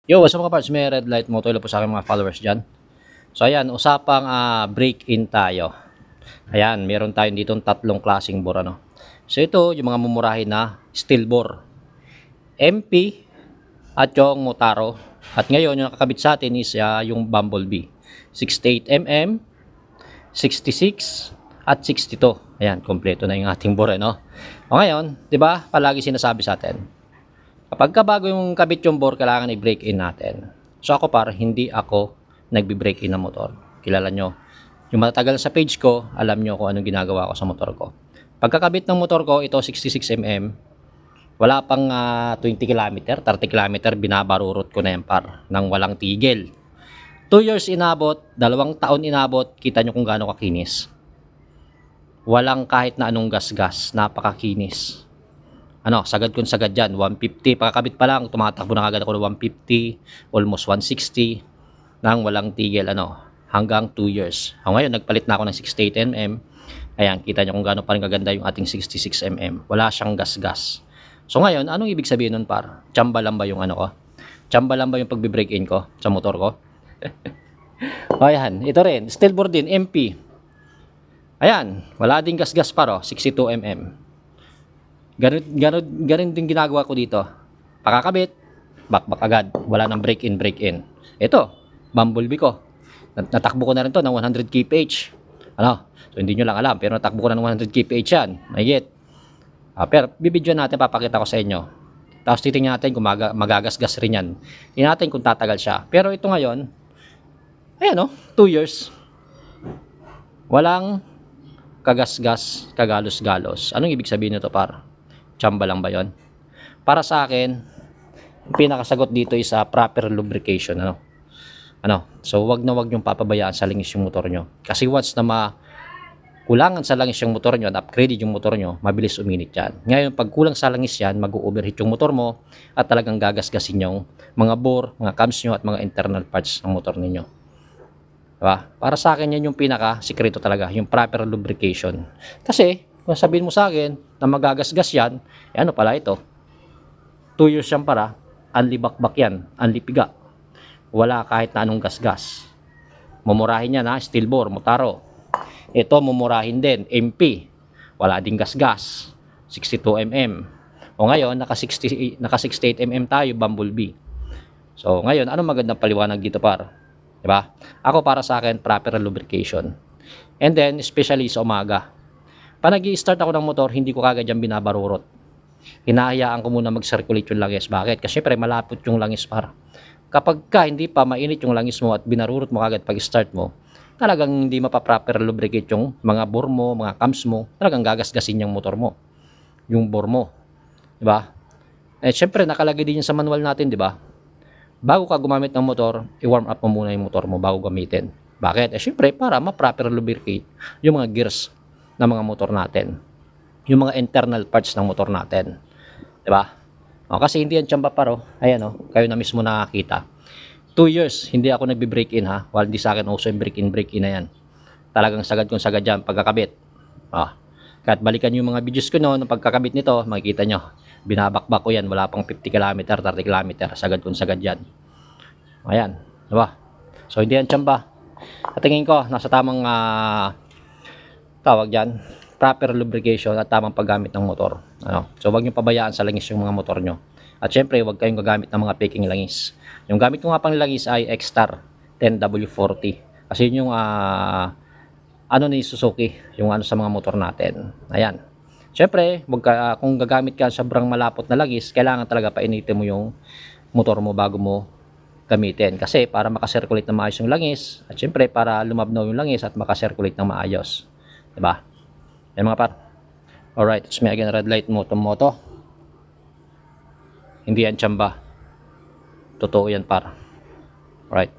Yo, what's up mga parts? May red light motor po sa aking mga followers dyan. So ayan, usapang break-in tayo. Ayan, meron tayong ditong tatlong klaseng bore, ano. So ito, yung mga mumurahin na steel bore. MP at yung Motaro. At ngayon, yung nakakabit sa atin is yung Bumblebee. 68mm, 66 at 62. Ayan, kompleto na yung ating bore, no? O ngayon, di ba, palagi sinasabi sa atin, kapag bago yung kabit yung bore, kailangan i-break in natin. So ako hindi ako nagbi-break in ng motor. Kilala nyo. Yung matagal sa page ko, alam nyo kung anong ginagawa ko sa motor ko. Pagkakabit ng motor ko, ito 66mm, wala pang 20 km, 30 km, binabarurot ko na yan par, nang walang tigil. 2 years inabot, 2 taon inabot, kita nyo kung gaano kakinis. Walang kahit na anong gas-gas, napakakinis. Sagad kung sagad dyan, 150, pagkakabit pa lang, tumatakbo na agad ako ng 150, almost 160, nang walang tigil, hanggang 2 years. Ngayon, nagpalit na ako ng 68mm, ayan, kita nyo kung gaano pa rin kaganda yung ating 66mm, wala siyang gas-gas. So ngayon, anong ibig sabihin nun par? Tsamba lang ba yung ko? Tsamba lang ba yung pagbe-break in ko sa motor ko? Ayan, ito rin, steel bore din, MP. Ayan, wala ding gas-gas par, 62mm. Ganun din ginagawa ko dito. Pakakabit, bakbak agad. Wala nang break in. Ito, Bumblebee ko. Natakbo ko na rin to ng 100 kph. So hindi nyo lang alam, pero natakbo ko na ng 100 kph yan. Mahigit. Pero bibidyo natin, papakita ko sa inyo. Tapos titingnan natin kung magagasgas rin yan. Tingnan natin kung tatagal siya. Pero ito ngayon, ayan 2 years. Walang kagasgas, kagalos-galos. Anong ibig sabihin nito par? Tsamba lang ba yon? Para sa akin, yung pinakasagot dito is proper lubrication. So wag niyong papabayaan sa langis yung motor nyo. Kasi once na kulangan sa langis yung motor nyo at upgraded yung motor nyo, mabilis uminit yan. Ngayon, pag kulang sa langis yan, mag-overheat yung motor mo at talagang gagasgasin yung mga bore, mga cams nyo at mga internal parts ng motor ninyo. Diba? Para sa akin yan yung pinaka-sikreto talaga, yung proper lubrication. Kasi, kung sabihin mo sa akin na magagasgas yan, ano pala ito? 2 years yan para, anlibakbak yan, anlipiga. Wala kahit na anong gasgas. Mumurahin yan steel bore, Motaro. Ito mumurahin din, MP. Wala ding gasgas, 62mm. O ngayon, naka 68mm tayo, Bumblebee. So ngayon, anong magandang paliwanag dito par? Diba? Ako para sa akin, proper lubrication. And then, especially sa umaga. Pag nag-i-start ako ng motor, hindi ko kagad yan binabarurot. Hinahayaan ko muna mag-circulate yung langis. Bakit? Kasi syempre malapot yung langis par. Kapag hindi pa mainit yung langis mo at binarurot mo kagad pag start mo, talagang hindi mapaproper lubricate yung mga bore mo, mga cams mo, talagang gagasgasin yung motor mo, yung bore mo. Diba? Syempre nakalagay din yan sa manual natin, diba? Bago ka gumamit ng motor, i-warm up mo muna yung motor mo bago gamitin. Bakit? Syempre para ma-proper lubricate yung mga gears ng mga motor natin, yung mga internal parts ng motor natin, diba? Kasi hindi yan tsamba paro, ayan kayo na mismo nakakita. 2 years hindi ako nagbi-break in while di sa akin uso yung break in na yan. Talagang sagad kung sagad yan pagkakabit. Kahit balikan yung mga videos ko noon, pagkakabit nito, makikita nyo, binabakbak ko yan, wala pang 50 km, 30 km, sagad kung sagad yan. Ayan, diba? So hindi yan tsamba. At tingin ko, nasa tamang tawag dyan, proper lubrication at tamang paggamit ng motor. So wag nyo pabayaan sa langis yung mga motor nyo. At syempre, wag kayong gagamit ng mga peking langis. Yung gamit ko nga pang langis ay X-Star 10W40. Kasi yun yung ni Suzuki, yung sa mga motor natin. Ayan. Syempre, kung gagamit ka sobrang malapot na langis, kailangan talaga painitin mo yung motor mo bago mo gamitin. Kasi para makasirculate ng maayos yung langis, at syempre para lumabnaw yung langis at makasirculate ng maayos. Diba? Yan mga par. Alright, it's me again, red light moto. Hindi yan tsamba. Totoo yan par. Alright.